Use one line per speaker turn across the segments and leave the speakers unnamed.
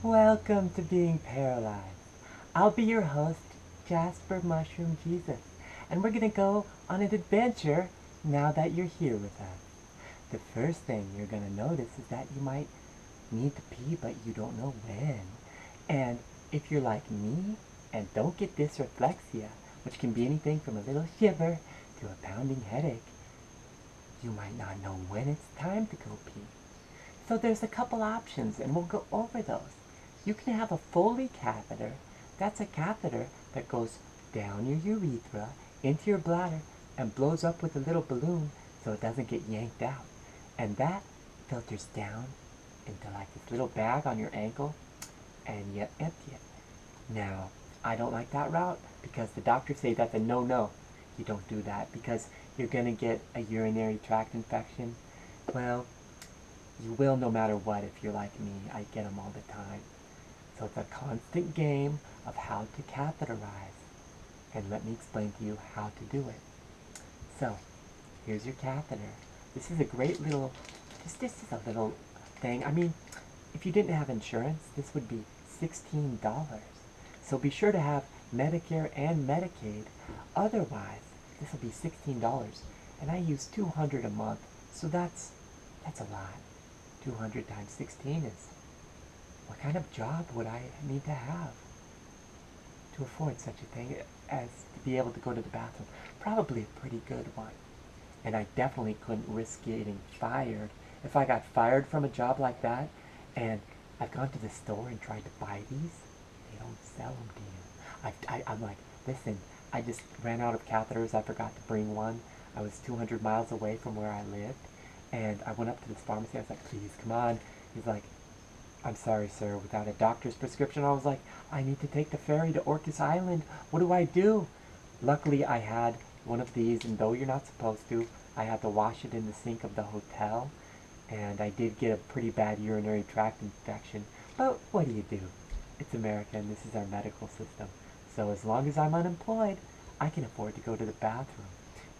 Welcome to Being Paralyzed. I'll be your host, Jasper Mushroom Jesus, and we're gonna go on an adventure now that you're here with us. The first thing you're gonna notice is that you might need to pee, but you don't know when. And if you're like me and don't get dysreflexia, which can be anything from a little shiver to a pounding headache, you might not know when it's time to go pee. So there's a couple options, and we'll go over those. You can have a Foley catheter. That's a catheter that goes down your urethra, into your bladder, and blows up with a little balloon so it doesn't get yanked out. And that filters down into like this little bag on your ankle, and you empty it. Now, I don't like that route because the doctors say that's a no-no. You don't do that because you're going to get a urinary tract infection. Well, you will no matter what if you're like me. I get them all the time. So it's a constant game of how to catheterize. And let me explain to you how to do it. So, here's your catheter. This is a great little, this is a little thing. I mean, if you didn't have insurance, this would be $16. So be sure to have Medicare and Medicaid. Otherwise, this will be $16. And I use $200 a month. So that's a lot. 200 times 16 is, what kind of job would I need to have to afford such a thing as to be able to go to the bathroom? Probably a pretty good one. And I definitely couldn't risk getting fired. If I got fired from a job like that, and I've gone to the store and tried to buy these, they don't sell them to you. I'm like, listen, I just ran out of catheters. I forgot to bring one. I was 200 miles away from where I lived. And I went up to this pharmacy. I was like, please, come on. He's like, I'm sorry, sir, without a doctor's prescription. I was like, I need to take the ferry to Orcas Island. What do I do? Luckily, I had one of these, and though you're not supposed to, I had to wash it in the sink of the hotel. And I did get a pretty bad urinary tract infection. But what do you do? It's America, and this is our medical system. So as long as I'm unemployed, I can afford to go to the bathroom.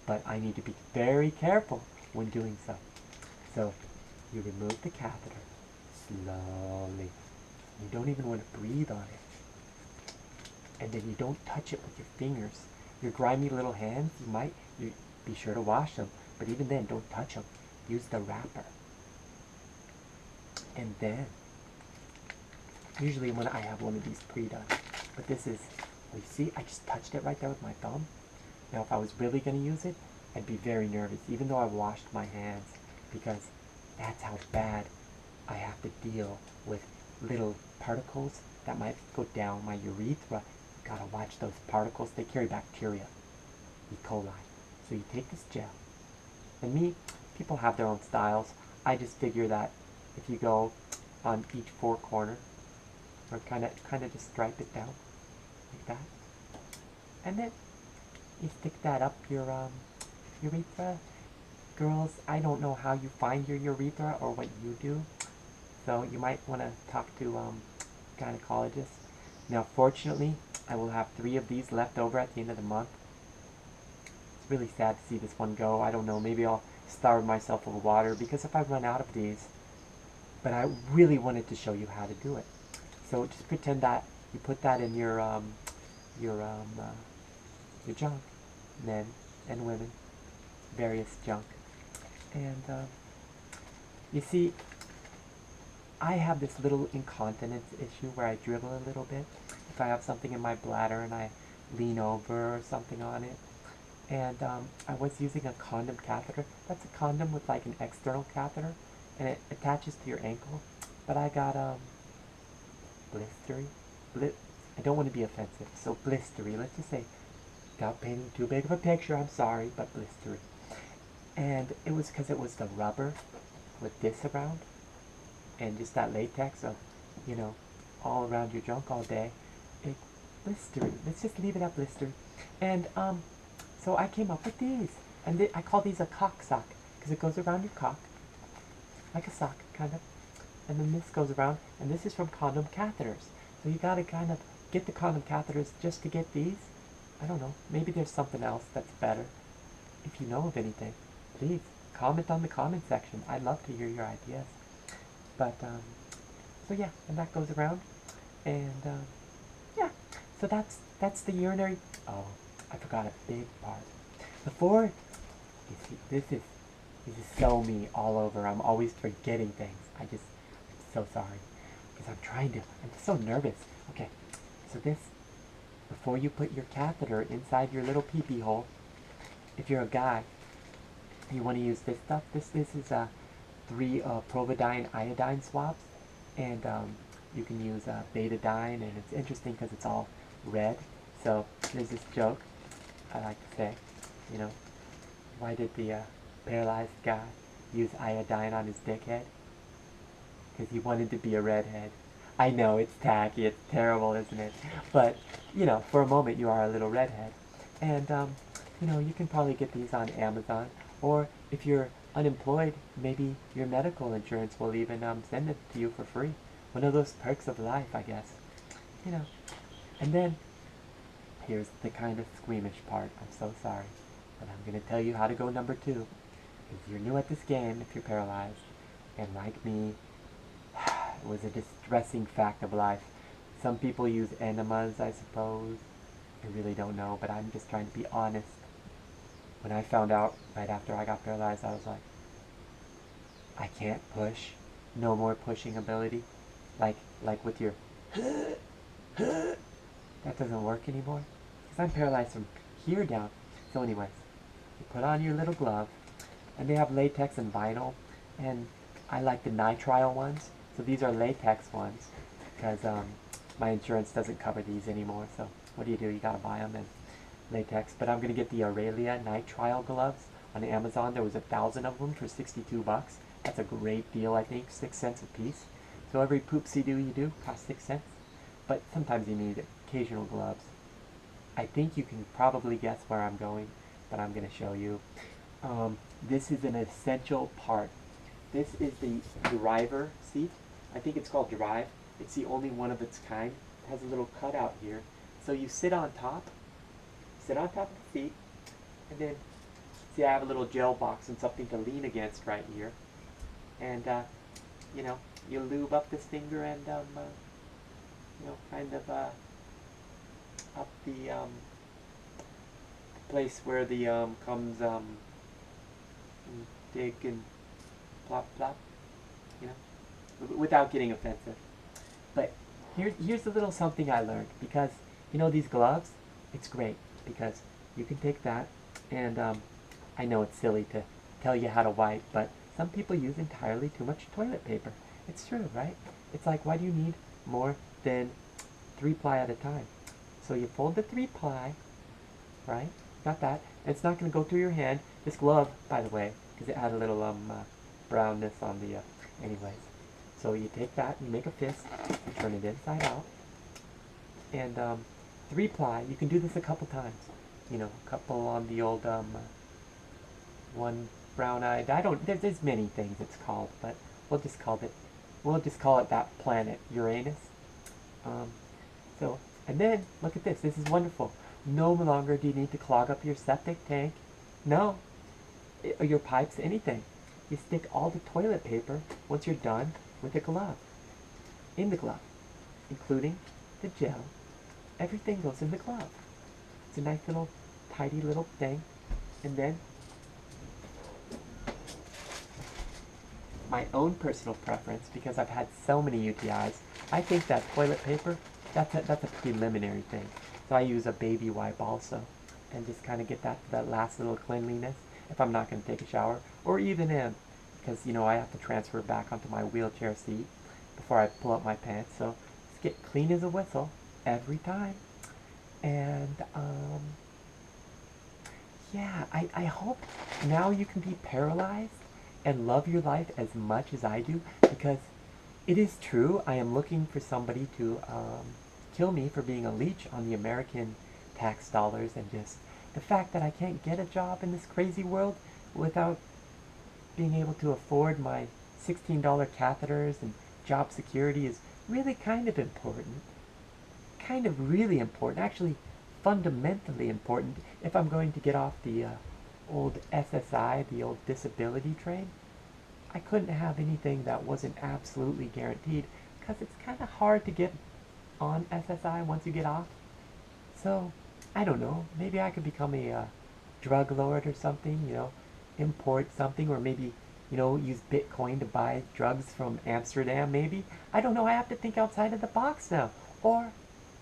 But I need to be very careful when doing so. So, you remove the catheter slowly. You don't even want to breathe on it. And then you don't touch it with your fingers. Your grimy little hands, you be sure to wash them. But even then, don't touch them. Use the wrapper. And then, usually when I have one of these pre-done, but this is, well, you see, I just touched it right there with my thumb. Now, if I was really going to use it, I'd be very nervous, even though I washed my hands, because that's how bad I have to deal with little particles that might go down my urethra. Gotta watch those particles. They carry bacteria, E. coli. So you take this gel. And people have their own styles. I just figure that if you go on each four corner, or kind of just stripe it down like that, and then you stick that up your urethra. Girls, I don't know how you find your urethra or what you do, so you might want to talk to gynecologist. Now, fortunately, I will have 3 of these left over at the end of the month. It's really sad to see this one go. I don't know, maybe I'll starve myself of water, because if I run out of these, but I really wanted to show you how to do it. So just pretend that you put that in your junk, men and women, various junk. And you see, I have this little incontinence issue where I dribble a little bit. If I have something in my bladder and I lean over or something on it. And I was using a condom catheter. That's a condom with like an external catheter, and it attaches to your ankle. But I got blistery. I don't want to be offensive, so blistery. Let's just say, without painting too big of a picture, I'm sorry, but blistery. And it was because it was the rubber with this around, and just that latex of, you know, all around your junk all day. It blistery. Let's just leave it at blistery. And so I came up with these, and I call these a cock sock because it goes around your cock, like a sock, kind of. And then this goes around, and this is from condom catheters. So you gotta kind of get the condom catheters just to get these. I don't know. Maybe there's something else that's better. If you know of anything, please comment on the comment section. I'd love to hear your ideas. But, so yeah, and that goes around. And yeah, so that's the urinary. Oh, I forgot a big part. Before, you see, this is so me all over. I'm always forgetting things. I'm so sorry because I'm just so nervous. Okay, so this, before you put your catheter inside your little pee-pee hole, if you're a guy, you want to use this stuff. This is 3 providine iodine swabs, and you can use betadine, and it's interesting because it's all red. So there's this joke I like to say, you know, why did the paralyzed guy use iodine on his dickhead? Because he wanted to be a redhead. I know, it's tacky, it's terrible, isn't it? But, you know, for a moment you are a little redhead. And, you know, you can probably get these on Amazon. Or if you're unemployed, maybe your medical insurance will even send it to you for free. One of those perks of life, I guess. You know. And then, here's the kind of squeamish part. I'm so sorry. But I'm going to tell you how to go number 2. Because you're new at this game if you're paralyzed. And like me, it was a distressing fact of life. Some people use enemas, I suppose. I really don't know, but I'm just trying to be honest. When I found out right after I got paralyzed, I was like, I can't push. No more pushing ability. Like with your that doesn't work anymore. Because I'm paralyzed from here down. So anyways, you put on your little glove, and they have latex and vinyl, and I like the nitrile ones. So these are latex ones, because my insurance doesn't cover these anymore. So what do? You gotta buy them in latex. But I'm gonna get the Aurelia nitrile gloves on Amazon. There was 1,000 of them for 62 bucks. That's a great deal, I think, 6 cents a piece. So every poopsie-doo you do costs 6 cents. But sometimes you need occasional gloves. I think you can probably guess where I'm going, but I'm gonna show you. This is an essential part. This is the driver seat. I think it's called Drive. It's the only one of its kind. It has a little cutout here. So you sit on top of the seat, and then, see, I have a little gel box and something to lean against right here. And, you know, you lube up this finger and, you know, kind of, up the, place where the, comes, dig and plop, plop, you know, without getting offensive. But here's a little something I learned, because, you know, these gloves, it's great, because you can take that, and I know it's silly to tell you how to wipe, but some people use entirely too much toilet paper. It's true, right? It's like, why do you need more than 3-ply at a time? So you fold the 3-ply, right? Got that. And it's not going to go through your hand. This glove, by the way, because it had a little brownness on the, anyways. So you take that, you make a fist, and turn it inside out. And 3-ply, you can do this a couple times. You know, a couple on the old, one brown-eyed, there's many things it's called, but we'll just call it that planet, Uranus. And then, look at this, this is wonderful. No longer do you need to clog up your septic tank. No. Or your pipes, anything. You stick all the toilet paper, once you're done, with a glove. In the glove. Including the gel. Everything goes in the glove. It's a nice little, tidy little thing. And then, my own personal preference, because I've had so many UTIs, I think that toilet paper, that's a preliminary thing. So I use a baby wipe also, and just kind of get that last little cleanliness if I'm not going to take a shower, or even in, because, you know, I have to transfer back onto my wheelchair seat before I pull up my pants. So just get clean as a whistle every time. And yeah, I hope now you can be paralyzed and love your life as much as I do, because it is true, I am looking for somebody to kill me for being a leech on the American tax dollars, and just the fact that I can't get a job in this crazy world without being able to afford my $16 catheters and job security is really kind of important. Kind of really important, actually fundamentally important, if I'm going to get off the old SSI, the old disability train. I couldn't have anything that wasn't absolutely guaranteed, because it's kind of hard to get on SSI once you get off. So, I don't know. Maybe I could become a drug lord or something, you know, import something, or maybe, you know, use Bitcoin to buy drugs from Amsterdam, maybe. I don't know. I have to think outside of the box now. Or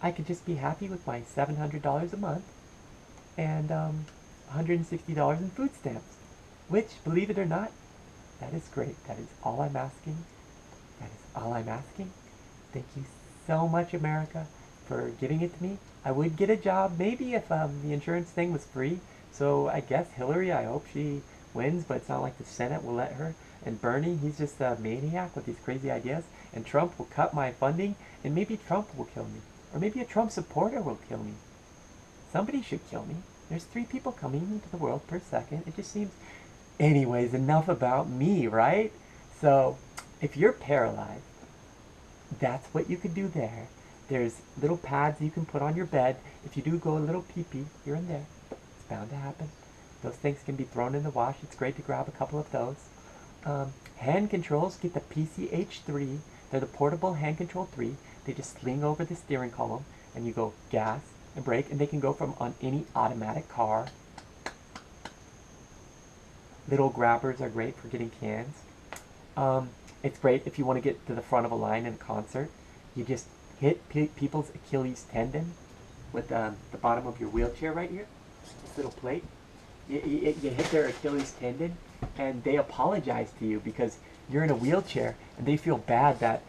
I could just be happy with my $700 a month and $160 in food stamps, which, believe it or not, that is great. That is all I'm asking. That is all I'm asking. Thank you so much, America, for giving it to me. I would get a job maybe if the insurance thing was free. So I guess Hillary, I hope she wins, but it's not like the Senate will let her. And Bernie, he's just a maniac with these crazy ideas. And Trump will cut my funding, and maybe Trump will kill me. Or maybe a Trump supporter will kill me. Somebody should kill me. There's 3 people coming into the world per second. It just seems... Anyways, enough about me, right? So, if you're paralyzed, that's what you could do there. There's little pads you can put on your bed. If you do go a little pee-pee here and there, it's bound to happen. Those things can be thrown in the wash. It's great to grab a couple of those. Hand controls, get the PCH3. They're the portable hand control 3. They just sling over the steering column, and you go gas and brake, and they can go from on any automatic car. Little grabbers are great for getting cans. It's great if you want to get to the front of a line in a concert. You just hit people's Achilles tendon with the bottom of your wheelchair right here. This little plate. You hit their Achilles tendon, and they apologize to you because you're in a wheelchair, and they feel bad that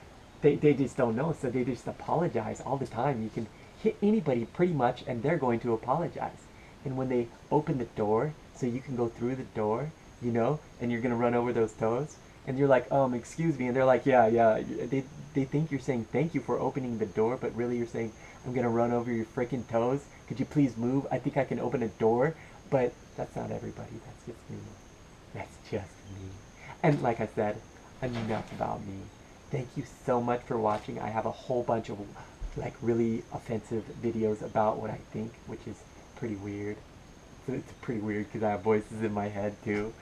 they just don't know, so they just apologize all the time. You can hit anybody pretty much, and they're going to apologize. And when they open the door, so you can go through the door, you know, and you're gonna run over those toes, and you're like, excuse me, and they're like, yeah. They think you're saying thank you for opening the door, but really you're saying, I'm gonna run over your freaking toes. Could you please move? I think I can open a door. But that's not everybody. That's just me. That's just me. And like I said, enough about me. Thank you so much for watching. I have a whole bunch of like really offensive videos about what I think, which is pretty weird. It's pretty weird because I have voices in my head too.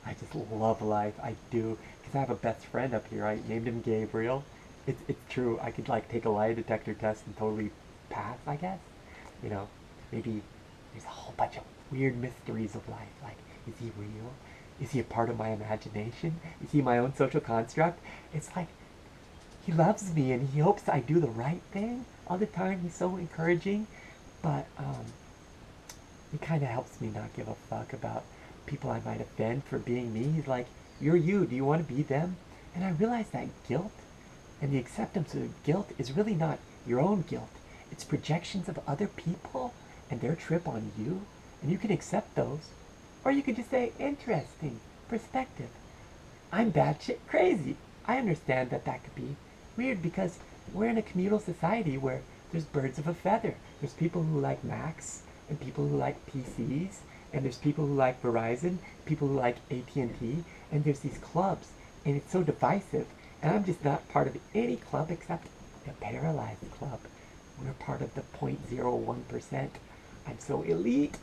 I just love life. I do. Because I have a best friend up here. I named him Gabriel. It's true. I could like take a lie detector test and totally pass, I guess. You know, maybe there's a whole bunch of weird mysteries of life. Like, is he real? Is he a part of my imagination? Is he my own social construct? It's like, he loves me and he hopes I do the right thing all the time. He's so encouraging. But, it kind of helps me not give a fuck about people I might offend for being me. He's like, you're you. Do you want to be them? And I realize that guilt and the acceptance of guilt is really not your own guilt. It's projections of other people and their trip on you. And you can accept those. Or you could just say, interesting perspective. I'm batshit crazy. I understand that that could be weird because we're in a communal society where there's birds of a feather. There's people who like Macs and people who like PCs, and there's people who like Verizon, people who like AT&T, and there's these clubs, and it's so divisive. And I'm just not part of any club except the Paralyzed Club. We're part of the 0.01%. I'm so elite,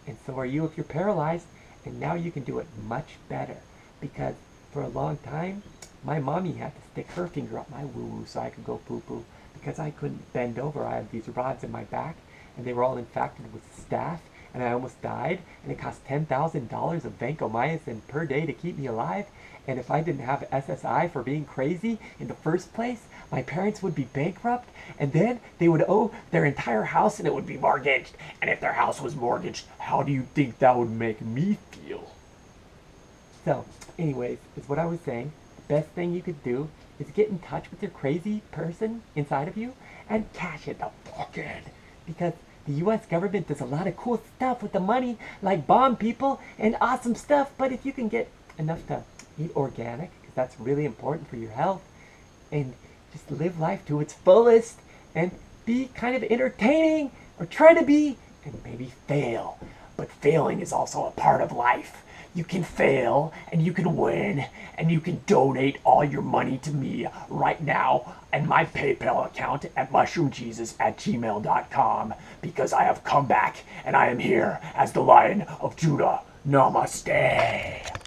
and so are you if you're paralyzed, and now you can do it much better. Because for a long time, my mommy had to stick her finger up my woo-woo so I could go poo-poo. Because I couldn't bend over, I had these rods in my back, and they were all infected with staph, and I almost died, and it cost $10,000 of vancomycin per day to keep me alive. And if I didn't have SSI for being crazy in the first place, my parents would be bankrupt, and then they would owe their entire house and it would be mortgaged. And if their house was mortgaged, how do you think that would make me feel? So, anyways, is what I was saying. The best thing you could do is get in touch with your crazy person inside of you and cash it the fuck in. Because the U.S. government does a lot of cool stuff with the money, like bomb people and awesome stuff. But if you can get enough to eat organic, because that's really important for your health, and just live life to its fullest, and be kind of entertaining, or try to be, and maybe fail. But failing is also a part of life. You can fail, and you can win, and you can donate all your money to me right now and my PayPal account at mushroomjesus@gmail.com, because I have come back, and I am here as the Lion of Judah. Namaste.